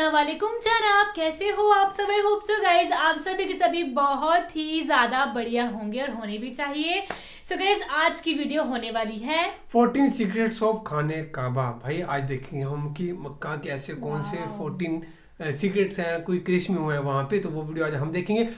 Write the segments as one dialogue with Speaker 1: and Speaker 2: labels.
Speaker 1: अस्सलाम वालेकुम जनाब, कैसे हो आप सब? आई होप सो गाइज आप सभी के सभी बहुत ही ज़्यादा बढ़िया होंगे और होने भी चाहिए। सो गाइज आज की वीडियो होने वाली है
Speaker 2: 14 सीक्रेट्स ऑफ खाने काबा। भाई आज देखेंगे हम कि मक्का के ऐसे कौन से 14 सीक्रेट्स हैं, कोई क्रिश में हुए हैं वहाँ पे, तो वो वीडियो आज हम देखेंगे।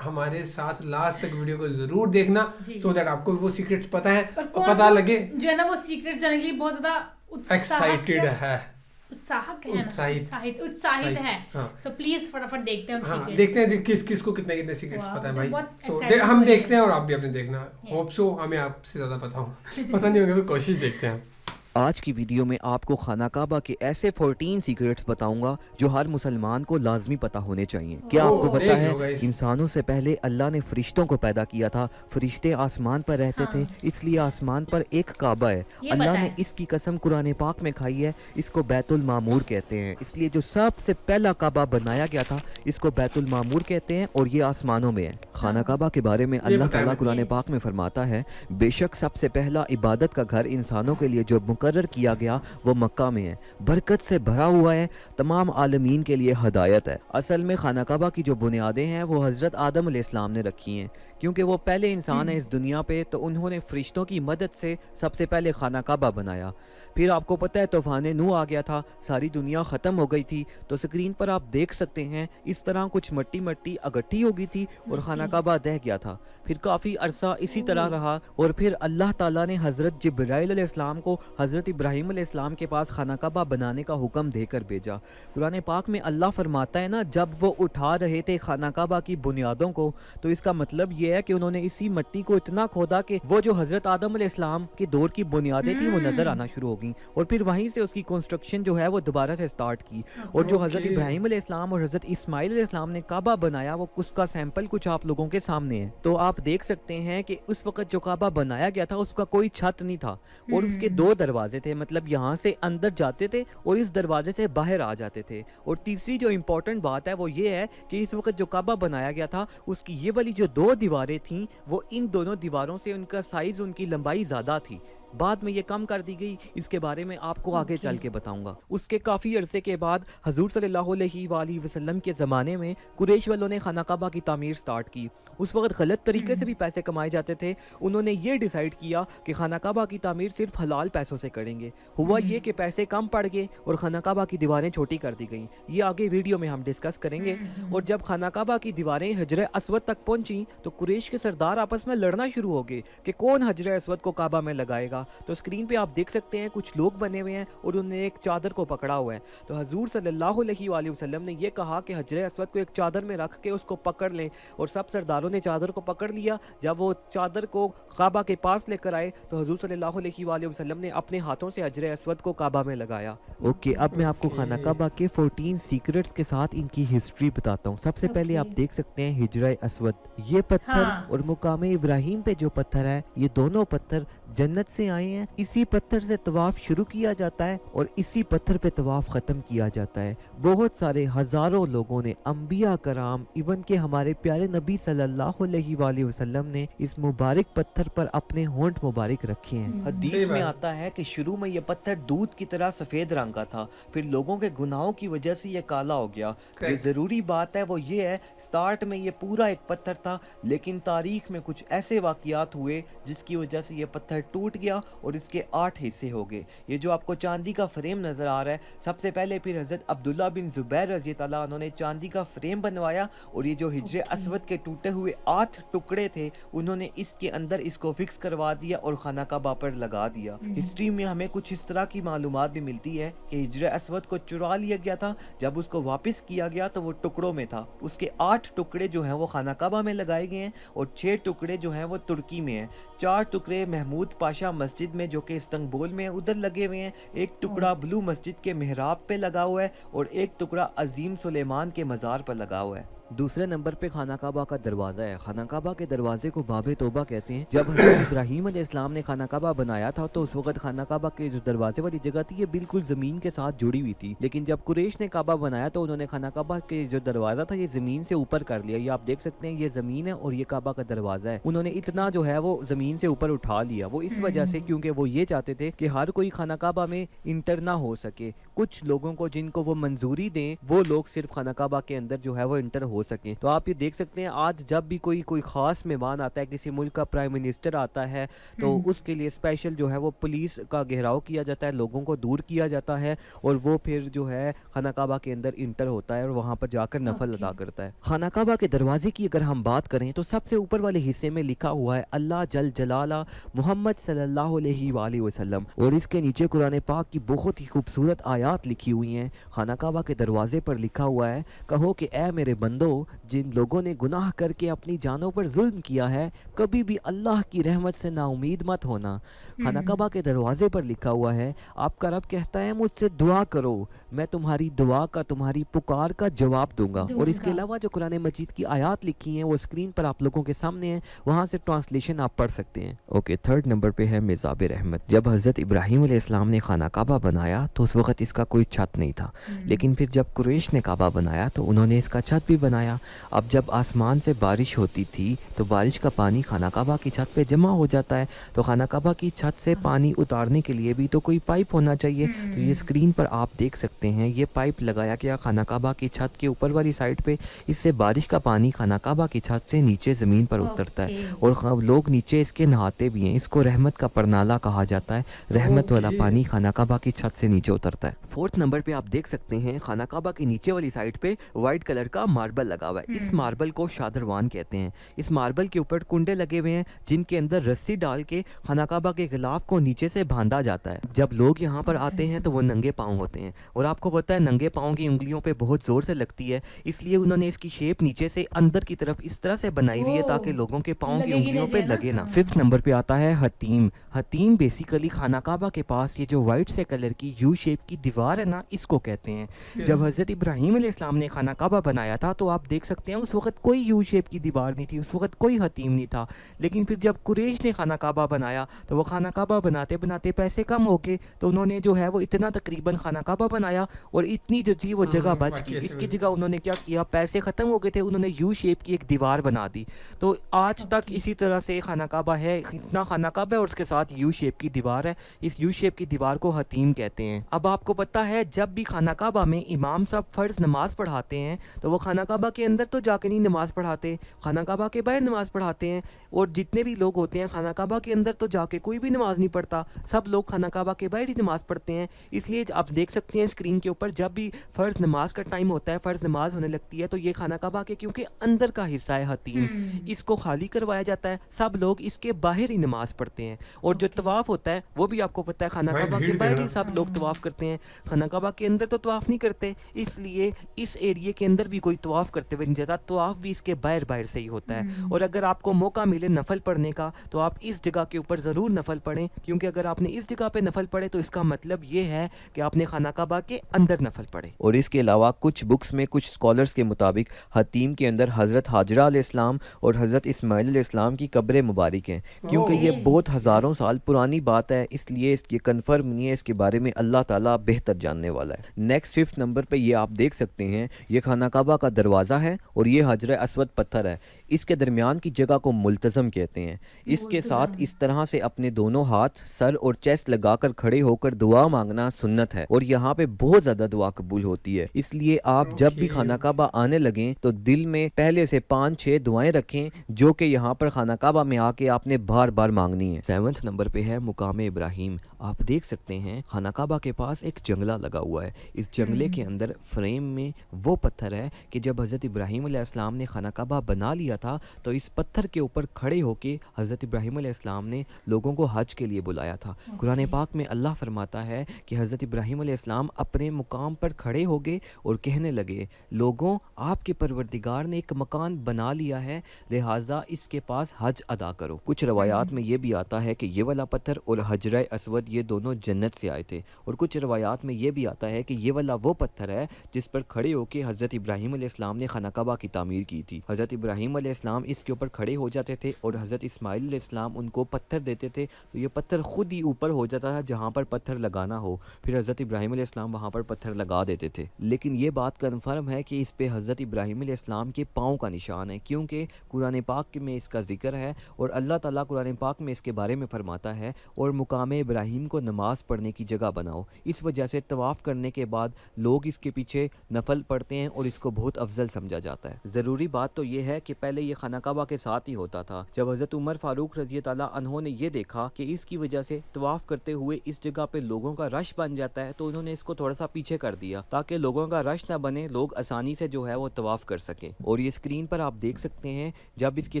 Speaker 2: हमारे साथ लास्ट तक वीडियो को जरूर देखना सो दैट आपको वो सीक्रेट्स पता है और पता लगे
Speaker 1: जो है ना वो सीक्रेट्स जानने के लिए बहुत ज़्यादा
Speaker 2: एक्साइटेड है,
Speaker 1: उत्साहित है। सो प्लीज फटाफट देखते हैं उन
Speaker 2: हाँ,
Speaker 1: सीक्रेट्स।
Speaker 2: देखते हैं किसको कितने कितने सीक्रेट्स पता है भाई।
Speaker 1: बहुत
Speaker 2: हम देखते हैं और आप भी अपने देखना। होप सो हमें आपसे ज्यादा पता हो पता नहीं होगा, कोशिश देखते हैं।
Speaker 3: आज की वीडियो में आपको खाना काबा के ऐसे 14 सीक्रेट्स बताऊंगा जो हर मुसलमान को लाजमी पता होने चाहिए। क्या आपको पता है इंसानों से पहले अल्लाह ने फरिश्तों को पैदा किया था। फरिश्ते आसमान पर रहते थे, इसलिए आसमान पर एक काबा है। अल्लाह ने इसकी कसम कुरान पाक में खाई है। इसको बैतुल मामूर कहते हैं, इसलिए जो सबसे पहला काबा बनाया गया था इसको बैतुल मामूर कहते हैं और ये आसमानों में है। खाना काबा के बारे में अल्लाह ताला कुरान पाक में फरमाता है, बेशक सबसे पहला इबादत का घर इंसानों के लिए जो मुकर्रर किया गया वो मक्का में है, बरकत से भरा हुआ है, तमाम आलमीन के लिए हदायत है। असल में खाना काबा की जो बुनियादें हैं वो हज़रत आदम अलैहिस्सलाम ने रखी हैं, क्योंकि वो पहले इंसान है इस दुनिया पे, तो उन्होंने फरिश्तों की मदद से सबसे पहले खाना काबा बनाया। फिर आपको पता है तूफान नूह आ गया था, सारी दुनिया ख़त्म हो गई थी। तो स्क्रीन पर आप देख सकते हैं इस तरह कुछ मट्टी इकट्ठी हो गई थी और खाना काबा दह गया था। फिर काफ़ी अरसा इसी तरह रहा और फिर अल्लाह ताला ने हज़रत जिब्राइल अलैहिस्सलाम को हज़रत इब्राहीम अलैहिस्सलाम के पास खाना काबा बनाने का हुक्म देकर भेजा। कुरान पाक में अल्लाह फरमाता है ना, जब वो उठा रहे थे खाना काबा की बुनियादों को, तो इसका मतलब ये है कि उन्होंने इसी मिट्टी को इतना खोदा कि वो जो हज़रत आदम अलैहिस्सलाम के दौर की बुनियादें थी वो नज़र आना शुरू हो गई और फिर वहीं से उसकी कंस्ट्रक्शन जो है वो दोबारा से स्टार्ट की। और जो हज़रत इब्राहीम अलैहिस्सलाम और हज़रत इस्माइल अलैहिस्सलाम ने काबा बनाया वो उसका सैंपल कुछ आप लोगों के सामने है। तो आप देख सकते हैं कि उस वक्त जो काबा बनाया गया था उसका कोई छत नहीं था और उसके दो दरवाजे थे, मतलब यहाँ से अंदर जाते थे और इस दरवाजे से बाहर आ जाते थे। और तीसरी जो इम्पोर्टेंट बात है वो ये है कि इस वक्त जो काबा बनाया गया था उसकी ये वाली जो दो दीवारें थीं वो इन दोनों दीवारों से उनका साइज, उनकी लंबाई ज़्यादा थी। बाद में ये कम कर दी गई, इसके बारे में आपको आगे चल के बताऊंगा। उसके काफ़ी अरसे के बाद हजूर सल्लल्लाहु अलैहि वसल्लम के ज़माने में कुरैश वालों ने खाना काबा की तामीर स्टार्ट की। उस वक्त गलत तरीके से भी पैसे कमाए जाते थे। उन्होंने ये डिसाइड किया कि खाना काबा की तामीर सिर्फ हलाल पैसों से करेंगे। हुआ ये कि पैसे कम पड़ गए और खाना काबा की दीवारें छोटी कर दी गई। ये आगे वीडियो में हम डिस्कस करेंगे। और जब खाना काबा की दीवारें हजर अस्वद तक पहुंची तो कुरैश के सरदार आपस में लड़ना शुरू हो गए कि कौन हजर अस्वद को काबा में लगाएगा। तो स्क्रीन पे आप देख सकते हैं कुछ लोग बने हुए हैं और उन्होंने एक चादर को पकड़ा हुआ है। तो हजूर सल्लल्लाहु अलैहि वसल्लम ने ये कहा कि हजर अस्वद को एक चादर में रख के उसको पकड़ लें और सब सरदारों ने चादर को पकड़ लिया। जब वो चादर को काबा के पास लेकर आए तो हजूर सल्लल्लाहु अलैहि वसल्लम ने अपने हाथों से हजर अस्वद को काबा में लगाया। ओके, अब मैं आपको खाना काबा के 14 सीक्रेट्स के साथ इनकी हिस्ट्री बताता हूँ। सबसे पहले आप देख सकते हैं हिजरा अस्वद, ये पत्थर और मुकाम इब्राहिम पे जो पत्थर है ये दोनों पत्थर जन्नत से आए हैं। इसी पत्थर से तवाफ शुरू किया जाता है और इसी पत्थर पे तवाफ खत्म किया जाता है। बहुत सारे हजारों लोगों ने, अंबिया कराम, इवन के हमारे प्यारे नबी सल्लल्लाहु अलैहि वसल्लम ने इस मुबारक पत्थर पर अपने होंठ मुबारक रखे हैं। हदीस में आता है कि शुरू में ये पत्थर दूध की तरह सफेद रंग का था, फिर लोगों के गुनाहों की वजह से ये काला हो गया। जो जरूरी बात है वो ये है, स्टार्ट में ये पूरा एक पत्थर था, लेकिन तारीख में कुछ ऐसे वाकयात हुए जिसकी वजह से ये पत्थर टूट गया और इसके 8 हिस्से हो गए। ये जो आपको चांदी का फ्रेम नजर आ रहा है, सबसे पहले फिर हजरत अब्दुल्ला बिन जुबैर रज़ी अल्लाह अन्हु ने चांदी का फ्रेम बनवाया और ये जो हिजरे अस्वद के टूटे हुए 8 टुकड़े थे उन्होंने इसके अंदर इसको फिक्स करवा दिया और खाना काबा पर लगा दिया। हिस्ट्री में हमें कुछ इस तरह की मालूमात भी मिलती है कि हिजरे अस्वद को चुरा लिया गया था, जब उसको वापस किया गया तो वो टुकड़ों में था। उसके 8 टुकड़े जो हैं वो खाना काबा में लगाए गए हैं और 6 टुकड़े जो हैं वो तुर्की में हैं। 4 टुकड़े महमूद पाशा मस्जिद में जो कि इस्तांबुल में उधर लगे हुए हैं, एक टुकड़ा ब्लू मस्जिद के मेहराब पे लगा हुआ है और एक टुकड़ा अजीम सुलेमान के मज़ार पर लगा हुआ है। दूसरे नंबर पे खाना काबा का दरवाज़ा है। खाना काबा के दरवाजे को बाबे तौबा कहते हैं। जब हज़रत इब्राहीम अलैहिस्सलाम ने खाना काबा बनाया था तो उस वक्त खाना काबा के जो दरवाजे वाली जगह थी ये बिल्कुल ज़मीन के साथ जुड़ी हुई थी, लेकिन जब कुरैश ने काबा बनाया तो उन्होंने खाना काबा के जो दरवाज़ा था ये ज़मीन से ऊपर कर लिया। ये आप देख सकते हैं, ये ज़मीन है और ये काबा का दरवाज़ा है। उन्होंने इतना जो है वो ज़मीन से ऊपर उठा लिया, वो इस वजह से क्योंकि वो ये चाहते थे कि हर कोई खाना काबा में इंटर ना हो सके, कुछ लोगों को जिनको वो मंजूरी दें वो लोग सिर्फ खाना काबा के अंदर जो है वो इंटर हो सकें। तो आप ये देख सकते हैं, आज जब भी कोई खास मेहमान आता है, किसी मुल्क का प्राइम मिनिस्टर आता है, तो उसके लिए स्पेशल जो है वो पुलिस का घेराव किया जाता है, लोगों को दूर किया जाता है और वो फिर जो है खाना काबा के अंदर इंटर होता है और वहाँ पर जाकर नफल अदा करता है। खाना काबा के दरवाजे की अगर हम बात करें तो सबसे ऊपर वाले हिस्से में लिखा हुआ है अल्लाह जल जलाला मोहम्मद सल्लल्लाहु अलैहि वसल्लम, और इसके नीचे कुरान पाक की बहुत ही खूबसूरत आयात लिखी हुई हैं। खाना काबा के दरवाजे पर लिखा हुआ है, कहो कि ए मेरे बंदो, जिन लोगों ने गुनाह करके अपनी जानों पर जुल्म किया है, कभी भी अल्लाह की रहमत से नाउमीद मत होना। खाना काबा के दरवाजे पर लिखा हुआ है, आपका रब कहता है मुझसे दुआ करो, मैं तुम्हारी दुआ का, तुम्हारी पुकार का जवाब दूंगा। और इसके अलावा जो कुरान मजीद की आयात लिखी हैं वो स्क्रीन पर आप लोगों के सामने है, वहाँ से ट्रांसलेशन आप पढ़ सकते हैं। ओके, थर्ड नंबर पे है मिज़ाब रहमत। जब हज़रत इब्राहीम अलैहिस्सलाम ने खाना काबा बनाया तो उस वक्त इसका कोई छत नहीं था, लेकिन फिर जब कुरैश ने काबा बनाया तो उन्होंने इसका छत भी बनाया। अब जब आसमान से बारिश होती थी तो बारिश का पानी खाना काबा की छत पे जमा हो जाता है, तो खाना काबा की छत से पानी उतारने के लिए भी तो कोई पाइप होना चाहिए। तो ये स्क्रीन पर आप देख सकते हैं, ये पाइप लगाया गया खाना काबा की छत के ऊपर वाली साइड पे, इससे बारिश का पानी खाना काबा की छत से नीचे ज़मीन पर उतरता है और लोग नीचे इसके नहाते भी हैं। इसको रहमत का परनाला कहा जाता है, रहमत वाला पानी खाना काबा की छत से नीचे उतरता है। फोर्थ नंबर पे आप देख सकते हैं, खाना काबा की नीचे वाली साइड पे वाइट कलर का मार्बल लगा हुआ है। इस मार्बल को शादरवान कहते हैं। इस मार्बल के ऊपर कुंडे लगे हुए हैं जिनके अंदर रस्सी डाल के खाना काबा के गिलाफ को नीचे से बांधा जाता है। जब लोग यहाँ पर आते हैं तो वो नंगे पाँव होते हैं, और आपको पता है नंगे पाँव की उंगलियों पे बहुत जोर से लगती है, इसलिए उन्होंने इसकी शेप नीचे से अंदर की तरफ इस तरह से बनाई हुई है ताकि लोगों के पाँव की उंगलियों पे लगे ना। फिफ्थ नंबर पे आता है हतीम। हतीम बेसिकली खाना काबा के पास ये जो वाइट से कलर की यू शेप की दीवार है ना, इसको कहते हैं। जब हज़रत इब्राहीम अलैहिस्सलाम ने खाना काबा बनाया था तो आप देख सकते हैं उस वक्त कोई यू शेप की दीवार नहीं थी, उस वक्त कोई हतीम नहीं था। लेकिन फिर जब कुरैश ने खाना काबा बनाया तो वो खाना काबा बनाते बनाते पैसे कम हो गए, तो उन्होंने जो है वो इतना तकरीबन खाना काबा बनाया और इतनी जो थी वो जगह बच गई। इसकी जगह उन्होंने क्या किया, पैसे ख़त्म हो गए थे, उन्होंने यू शेप की एक दीवार बना दी। तो आज तक इसी तरह से खाना काबा है, इतना खाना काबा है और उसके साथ यू शेप की दीवार है। इस यू शेप की दीवार को हतीम कहते हैं। अब आपको पता है जब भी खाना काबा में इमाम साहब फ़र्ज़ नमाज पढ़ाते हैं तो वो खाना काबा के अंदर तो जाके नहीं नमाज पढ़ाते, खाना काबा के बाहर नमाज पढ़ाते हैं। और जितने भी लोग होते हैं खाना काबा के अंदर तो जाके कोई भी नमाज नहीं पढ़ता, सब लोग खाना काबा के बाहर ही नमाज पढ़ते हैं। इसलिए आप देख सकते हैं स्क्रीन के ऊपर, जब भी फ़र्ज़ नमाज का टाइम होता है, फ़र्ज़ नमाज होने लगती है, तो ये खाना काबा के क्योंकि अंदर का हिस्सा है हतीम, इसको खाली करवाया जाता है, सब लोग इसके बाहर ही नमाज पढ़ते हैं। और जो तवाफ़ होता है वो भी आपको पता है खाना काबा के बाहर ही सब लोग तवाफ़ करते हैं, खाना काबा के अंदर तो तवाफ़ नहीं करते, इसलिए इस एरिया के अंदर भी कोई तवाफ़ करते हुए नहीं जाता, तवाफ़ भी इसके बाहर बाहर से ही होता है। और अगर आपको मौका मिले नफल पढ़ने का तो आप इस जगह के ऊपर ज़रूर नफल पढ़ें, क्योंकि अगर आपने इस जगह पे नफल पढ़े तो इसका मतलब ये है कि आपने खाना काबा के अंदर नफल पढ़े। और इसके अलावा कुछ बुक्स में कुछ स्कॉलर्स के मुताबिक हतीम के अंदर हज़रत हाजरा अलैहिस्सलाम और हज़रत इस्माइल अलैहिस्सलाम की कब्रें मुबारक हैं, क्योंकि ये बहुत हज़ारों साल पुरानी बात है, इसलिए इसकी कन्फर्म नहीं है, इसके बारे में अल्लाह ताला बेहतर जानने वाला है। नेक्स्ट फिफ्थ नंबर पे ये आप देख सकते हैं, ये खाना काबा का दरवाज़ा है और ये हजर अस्वद पत्थर है, इसके दरमियान की जगह को मुल्तज़म कहते हैं। इसके साथ इस तरह से अपने दोनों हाथ सर और चेस्ट लगाकर खड़े होकर दुआ मांगना सुन्नत है और यहाँ पे बहुत ज़्यादा दुआ कबूल होती है। इसलिए आप जब भी खाना काबा आने लगें तो दिल में पहले से 5-6 दुआएं रखें जो कि यहाँ पर खाना काबा में आके आपने बार बार मांगनी है। 7वें नंबर पे है मुकाम इब्राहीम। आप देख सकते हैं खाना काबा के पास एक जंगला लगा हुआ है, इस जंगले के अंदर फ्रेम में वो पत्थर है कि जब हज़रत इब्राहीम अलैहिस्सलाम ने खाना काबा बना लिया تھا تو اس پتھر کے اوپر کھڑے ہو کے حضرت ابراہیم علیہ السلام نے لوگوں کو حج کے لیے بلایا تھا. قرآن پاک میں اللہ فرماتا ہے کہ حضرت ابراہیم علیہ السلام اپنے مقام پر کھڑے ہو گئے اور کہنے لگے لوگوں آپ کے پروردگار نے ایک مکان بنا لیا ہے لہٰذا اس کے پاس حج ادا کرو. کچھ روایات میں یہ بھی آتا ہے کہ یہ والا پتھر اور حجرہ اسود یہ دونوں جنت سے آئے تھے, اور کچھ روایات میں یہ بھی آتا ہے کہ یہ والا وہ پتھر ہے جس پر کھڑے ہو کے حضرت ابراہیم علیہ السلام نے خانہ کعبہ کی تعمیر کی تھی. حضرت ابراہیم علیہ السلام اس کے اوپر کھڑے ہو جاتے تھے اور حضرت اسماعیل علیہ السلام ان کو پتھر دیتے تھے تو یہ پتھر خود ہی اوپر ہو جاتا تھا جہاں پر پتھر لگانا ہو, پھر حضرت ابراہیم علیہ السلام وہاں پر پتھر لگا دیتے تھے. لیکن یہ بات کنفرم ہے کہ اس پہ حضرت ابراہیم علیہ السلام کے پاؤں کا نشان ہے, کیونکہ قرآن پاک میں اس کا ذکر ہے اور اللہ تعالیٰ قرآن پاک میں اس کے بارے میں فرماتا ہے اور مقام ابراہیم کو نماز پڑھنے کی جگہ بناؤ. اس وجہ سے طواف کرنے کے بعد لوگ اس کے پیچھے نفل پڑھتے ہیں اور اس کو بہت افضل سمجھا جاتا ہے. ضروری بات تو یہ ہے کہ پہلے یہ خانہ کعبہ کے ساتھ ہی ہوتا تھا. جب حضرت عمر فاروق رضی اللہ عنہ نے یہ دیکھا کہ اس کی وجہ سے طواف کرتے ہوئے اس جگہ پہ لوگوں کا رش بن جاتا ہے تو انہوں نے اس کو تھوڑا سا پیچھے کر دیا تاکہ لوگوں کا رش نہ بنے, لوگ آسانی سے جو ہے وہ طواف کر سکیں. اور یہ اسکرین پر آپ دیکھ سکتے ہیں جب اس کی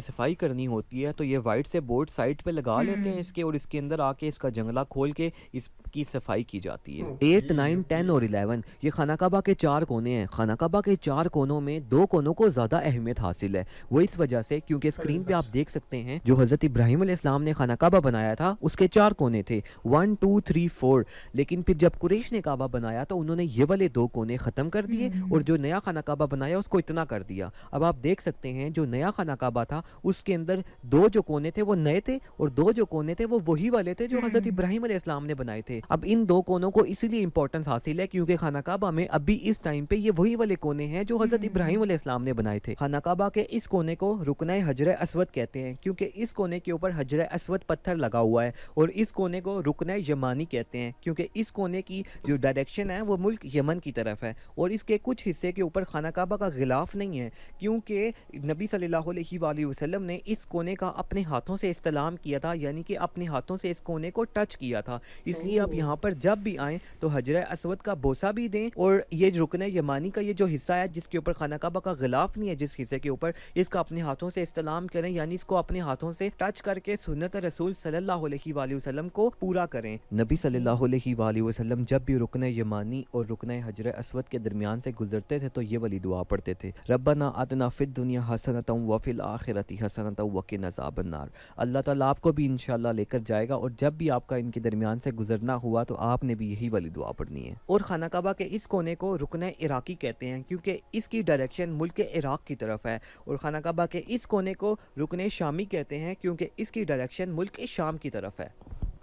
Speaker 3: صفائی کرنی ہوتی ہے تو یہ وائٹ سے بورڈ سائڈ پہ لگا لیتے ہیں اس کے, اور اس کے اندر آ کے اس کا جنگلہ کھول کے اس کی صفائی کی جاتی ہے. 8, 9, 10 اور 11 یہ خانہ کعبہ کے 4 کونے ہیں. خانہ کعبہ کے 4 کونوں میں 2 کونوں کو زیادہ اہمیت حاصل ہے, وہ اس وجہ سے کیونکہ اسکرین پہ آپ دیکھ سکتے ہیں جو حضرت ابراہیم علیہ السلام نے خانہ کعبہ بنایا تھا اس کے 4 کونے تھے 1, 2, 3, 4. لیکن پھر جب قریش نے کعبہ بنایا تو انہوں نے یہ والے 2 کونے ختم کر دیے اور جو نیا خانہ کعبہ بنایا اس کو اتنا کر دیا. اب آپ دیکھ سکتے ہیں جو نیا خانہ کعبہ تھا اس کے اندر 2 جو کونے تھے وہ نئے تھے اور 2 جو کونے تھے وہ وہی والے تھے جو حضرت ابراہیم علیہ السلام نے بنائے تھے. اب ان 2 کونوں کو اس لیے امپورٹنس حاصل ہے کیونکہ خانہ کعبہ میں ابھی اس ٹائم پہ یہ وہی والے کونے ہیں جو حضرت ابراہیم علیہ السلام نے بنائے تھے. خانہ کعبہ کے اس کونے کو رکنہ حجر اسود کہتے ہیں کیونکہ اس کونے کے اوپر حجر اسود پتھر لگا ہوا ہے, اور اس کونے کو رکنہ یمانی کہتے ہیں کیونکہ اس کونے کی جو ڈائریکشن ہے وہ ملک یمن کی طرف ہے, اور اس کے کچھ حصے کے اوپر خانہ کعبہ کا غلاف نہیں ہے کیونکہ نبی صلی اللہ علیہ وآلہ وسلم نے اس کونے کا اپنے ہاتھوں سے استلام کیا تھا, یعنی کہ اپنے ہاتھوں سے اس کونے کو ٹچ کیا تھا. اس لیے آپ یہاں پر جب بھی آئیں تو حجر اسود کا بوسہ بھی دیں, اور یہ رکن یمانی کا یہ جو حصہ ہے جس کے اوپر خانہ کعبہ کا غلاف نہیں ہے جس حصے کے اوپر, اس کا اپنے ہاتھوں سے استلام کریں, یعنی اس کو اپنے ہاتھوں سے ٹچ کر کے سنت رسول صلی اللہ علیہ وآلہ وسلم کو پورا کریں. نبی صلی اللہ علیہ وآلہ وسلم جب بھی رکن یمانی اور رکن حجر اسود کے درمیان سے گزرتے تھے تو یہ والی دعا پڑھتے تھے, ربنا آتنا فی الدنیا حسنۃ وفی الآخرۃ حسنۃ وقنا عذاب النار. اللہ تعالیٰ آپ کو بھی انشاءاللہ لے کر جائے گا, اور جب بھی آپ کا ان کے درمیان سے گزرنا ہوا تو آپ نے بھی یہی والی دعا پڑھنی ہے. اور خانہ کعبہ کے اس کونے کو رکن عراقی کہتے ہیں کیونکہ اس کی ڈائریکشن ملک عراق کی طرف ہے, اور خانہ کعبہ کے اس کونے کو رکن شامی کہتے ہیں کیونکہ اس کی ڈائریکشن ملک شام کی طرف ہے.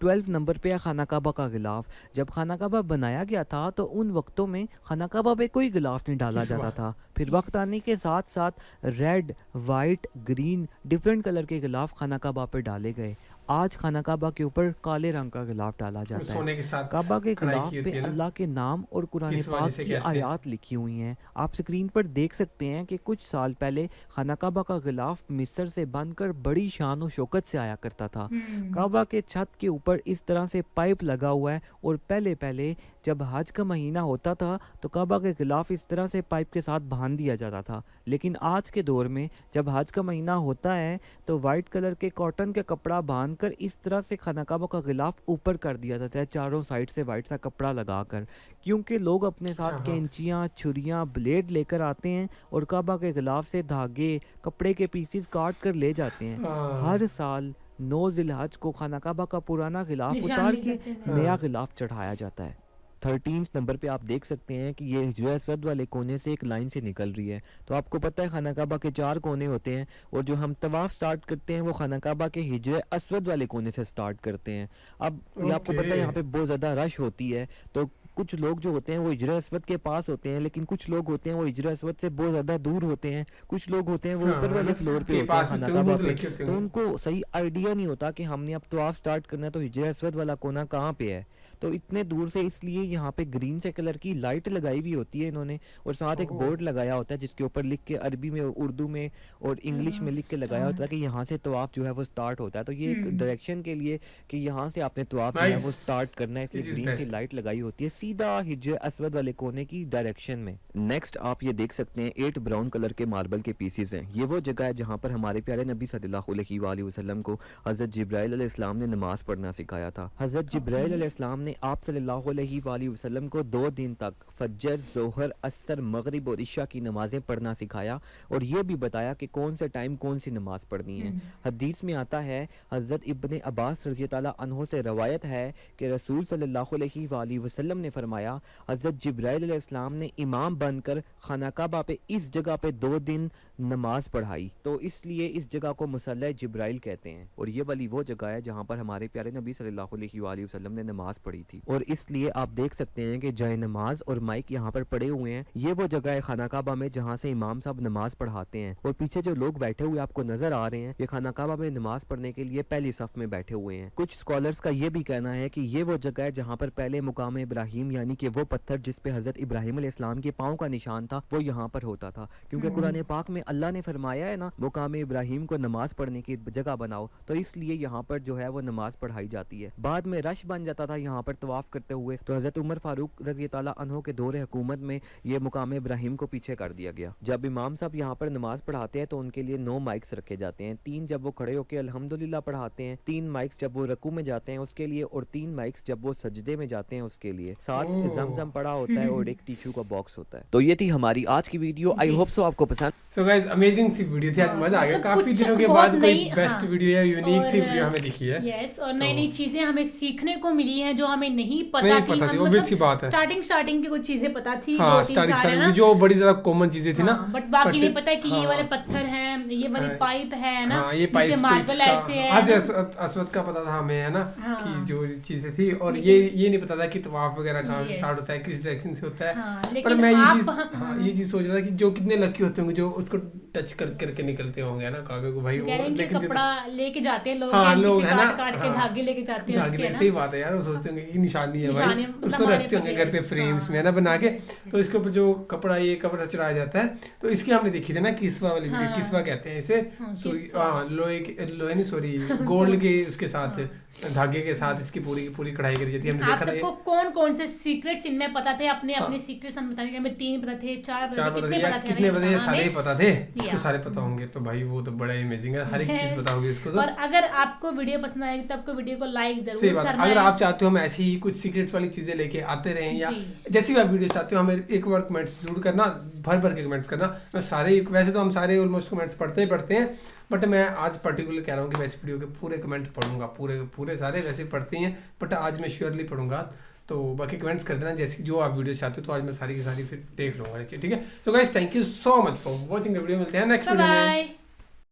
Speaker 3: 12 نمبر پہ خانہ کعبہ کا غلاف. جب خانہ کعبہ بنایا گیا تھا تو ان وقتوں میں خانہ کعبہ پہ کوئی غلاف نہیں ڈالا جاتا تھا, پھر وقت آنے کے ساتھ ساتھ red, white, green different colour کے غلاف خانہ کعبہ پہ ڈالے گئے. آج خانہ کعبہ کے اوپر کالے رنگ کا غلاف ڈالا جاتا ہے. کعبہ کے غلاف پہ اللہ کے نام اور قرآن پاک کی آیات لکھی ہوئی ہیں. آپ سکرین پر دیکھ سکتے ہیں کہ کچھ سال پہلے خانہ کعبہ کا غلاف مصر سے بن کر بڑی شان و شوکت سے آیا کرتا تھا. کعبہ کے چھت کے اوپر اس طرح سے پائپ لگا ہوا ہے, اور پہلے جب حج کا مہینہ ہوتا تھا تو کعبہ کے غلاف اس طرح سے پائپ کے ساتھ باندھ دیا جاتا تھا. لیکن آج کے دور میں جب حج کا مہینہ ہوتا ہے تو وائٹ کلر کے کاٹن کے کپڑا باندھ کر اس طرح سے خانہ کعبہ کا غلاف اوپر کر دیا جاتا ہے چاروں سائڈ سے وائٹ سا کپڑا لگا کر, کیونکہ لوگ اپنے ساتھ کینچیاں, چھریاں, بلیڈ لے کر آتے ہیں اور کعبہ کے غلاف سے دھاگے, کپڑے کے پیسز کاٹ کر لے جاتے ہیں. ہر سال 9 ذی الحج کو خانہ کعبہ کا پرانا غلاف اتار کے نیا غلاف چڑھایا جاتا ہے. 13 نمبر پہ آپ دیکھ سکتے ہیں کہ یہ حجر اسود والے کونے سے ایک لائن سے نکل رہی ہے. تو آپ کو پتہ ہے خانہ کعبہ کے 4 کونے ہوتے ہیں, اور جو ہم طواف سٹارٹ کرتے ہیں وہ خانہ کعبہ کے حجر اسود والے کونے سے سٹارٹ کرتے ہیں. اب یہ آپ کو پتہ ہے یہاں پہ بہت زیادہ رش ہوتی ہے, تو کچھ لوگ جو ہوتے ہیں وہ حجر اسود کے پاس ہوتے ہیں, لیکن کچھ لوگ ہوتے ہیں وہ حجر اسود سے بہت زیادہ دور ہوتے ہیں. کچھ لوگ ہوتے ہیں وہ اوپر والے فلور پہ ہوتے ہیں خانہ کعبہ پہ, تو ان کو صحیح آئیڈیا نہیں ہوتا کہ ہم نے اب طواف سٹارٹ کرنا ہے تو حجر اسود والا کونا کہاں پہ ہے. तो इतने दूर से इसलिए यहाँ पे ग्रीन से कलर की लाइट लगाई हुई होती है इन्होंने, और साथ एक बोर्ड लगाया होता है जिसके ऊपर लिख के अरबी में, उर्दू में और इंग्लिश में लिख के लगाया होता है कि यहाँ से तवाफ जो है वो स्टार्ट होता है। तो ये एक डायरेक्शन के लिए कि यहाँ से आपने तवाफ जो है वो स्टार्ट करना है, इसलिए ग्रीन सी लाइट लगाई होती है सीधा हिजर अस्वद वाले कोने की डायरेक्शन में। नेक्स्ट आप ये देख सकते हैं 8 ब्राउन कलर के मार्बल के पीसेस हैं। ये वो जगह है जहाँ पर हमारे प्यारे नबी सल्लल्लाहु अलैहि वसल्लम को हजरत जिब्राइल अलैहिस्सलाम ने नमाज पढ़ना सिखाया था। हजरत जिब्राइल अलैहिस्सलाम ने आप सल्लल्लाहु अलैहि वसल्लम को 2 दिन तक फज्र, ज़ोहर, असर, मगरिब और इशा की नमाजें पढ़ना सिखाया, और ये भी बताया कि कौन से टाइम कौन सी नमाज पढ़नी है। हदीस में आता है, हजरत इब्ने अब्बास रज़ी अल्लाह अन्हु से रवायत है कि रसूल सल्लल्लाहु अलैहि वसल्लम ने फरमाया, हजरत जिब्राइल अलैहिस्सलाम ने इमाम बनकर खाना काबा पे इस जगह पे 2 दिन नमाज पढ़ाई, तो इसलिए इस जगह को मुसल्ला जिब्राइल कहते हैं। और ये वाली वो जगह है जहाँ पर हमारे प्यारे नबी सल्लल्लाहु अलैहि वसल्लम ने नमाज पढ़ी थी, और इसलिए आप देख सकते हैं कि जाए नमाज और माइक यहाँ पर पड़े हुए हैं। ये वो जगह है खाना काबा में जहाँ से इमाम साहब नमाज पढ़ाते हैं, और पीछे जो लोग बैठे हुए आपको नजर आ रहे हैं ये खाना काबा में नमाज पढ़ने के लिए पहली सफ में बैठे हुए हैं। कुछ स्कॉलर्स का ये भी कहना है कि ये वो जगह है जहाँ पर पहले मुकाम इब्राहिम यानी कि वो पत्थर जिस पे हजरत इब्राहिम अलैहिस्सलाम के पाँव का निशान था वो यहाँ पर होता था, क्योंकि कुरान पाक में अल्लाह ने फरमाया है ना, मुकाम इब्राहिम को नमाज पढ़ने की जगह बनाओ, तो इसलिए यहाँ पर जो है वो नमाज पढ़ाई जाती है। बाद में रश बन जाता था यहाँ पर तवाफ करते हुए, तो हजरत उमर फारूक रज़ी अल्लाह अन्हु के दौरे हुकूमत में ये मुकाम इब्राहिम को पीछे कर दिया गया। जब इमाम साहब यहाँ पर नमाज पढ़ाते हैं तो उनके लिए 9 माइक्स रखे जाते हैं, 3 जब वो खड़े होकर अल्हम्दुलिल्लाह पढ़ाते हैं, 3 माइक्स जब वो रकू में जाते हैं उसके लिए, और 3 माइक्स जब वो सजदे में जाते हैं उसके लिए। साथ ज़मज़म पड़ा होता है और एक टिश्यू का बॉक्स होता है। तो ये थी हमारी आज की वीडियो, आई होप सो आपको पसंद।
Speaker 2: सो गाइस अमेजिंग सी वीडियो थी, आज मजा आ गया। काफी दिनों के बाद कोई बेस्ट वीडियो या यूनिक सी वीडियो हमें दिखी है।
Speaker 1: यस, और नई नई चीजें हमें सीखने को मिली हैं जो हमें नहीं पता थी। स्टार्टिंग की कुछ चीजें पता थी,
Speaker 2: स्टार्टिंग जो बड़ी ज्यादा कॉमन चीजें थी ना,
Speaker 1: बट बाकी नहीं पता कि ये वाले पत्थर हैं, ये वाली पाइप है ना, ये पाइप मार्बल ऐसे है।
Speaker 2: आज असवद का पता था हमें, है ना, कि जो चीजें थी, और ये नहीं पता था कि तवाफ वगैरह कहाँ से स्टार्ट होता है, किस डायरेक्शन से होता है। पर मैं ये चीज सोच रहा था कि जो कितने लकी होते होंगे जो उसको टच करके निकलते होंगे ना काबे को भाई,
Speaker 1: लेकिन कपड़ा लेके जाते हैं लोग, है ना, काट के धागे लेके जाते हैं उसके,
Speaker 2: सही बात है यार। वो सोचते होंगे कि निशानी है भाई, उसको रखते होंगे घर पे फ्रेम्स में ना बना के, तो इसके ऊपर जो कपड़ा चढ़ाया जाता है। तो इसकी हमने देखी थी ना किस्वा वाली वीडियो, किस्वा कहते हैं इसे, लोहे नहीं सॉरी गोल्ड के उसके साथ धागे के साथ इसकी पूरी कढ़ाई करी जाती है। हमने देखा था।
Speaker 1: आपको कौन से सीक्रेट्स इनमें पता थे? अपने सीक्रेट्स हम बताने के, हमें 3 पता थे, 4 पता थे,
Speaker 2: कितने पता थे? सारे ही पता थे, इसको सारे पता होंगे, तो भाई वो तो बड़ा अमेजिंग है, हर एक चीज बताओगे इसको। तो
Speaker 1: और अगर आपको वीडियो पसंद आएगी तो आपको वीडियो को लाइक जरूर करना है।
Speaker 2: अगर आप चाहते हो हम ऐसी ही कुछ सीक्रेट्स वाली चीजें लेके आते रहें, या जैसी भी आप वीडियो चाहते हो, हमें एक बार कमेंट्स जरूर करना, भर के कमेंट्स करना। मैं सारे, वैसे तो हम सारे ऑलमोस्ट कमेंट्स पढ़ते हैं, बट मैं आज पर्टिकुलर कह रहा हूँ कि मैं इस वीडियो के पूरे कमेंट पढ़ूंगा, पूरे सारे वैसे पढ़ते हैं, बट आज मैं श्योरली पढ़ूंगा। तो बाकी कमेंट्स कर देना जैसे जो आप वीडियो चाहते हो, तो आज मैं सारी की सारी फिर देख लूँगा, ठीक है। तो guys thank you so much for watching the video, मिलते हैं नेक्स्ट वीडियो में।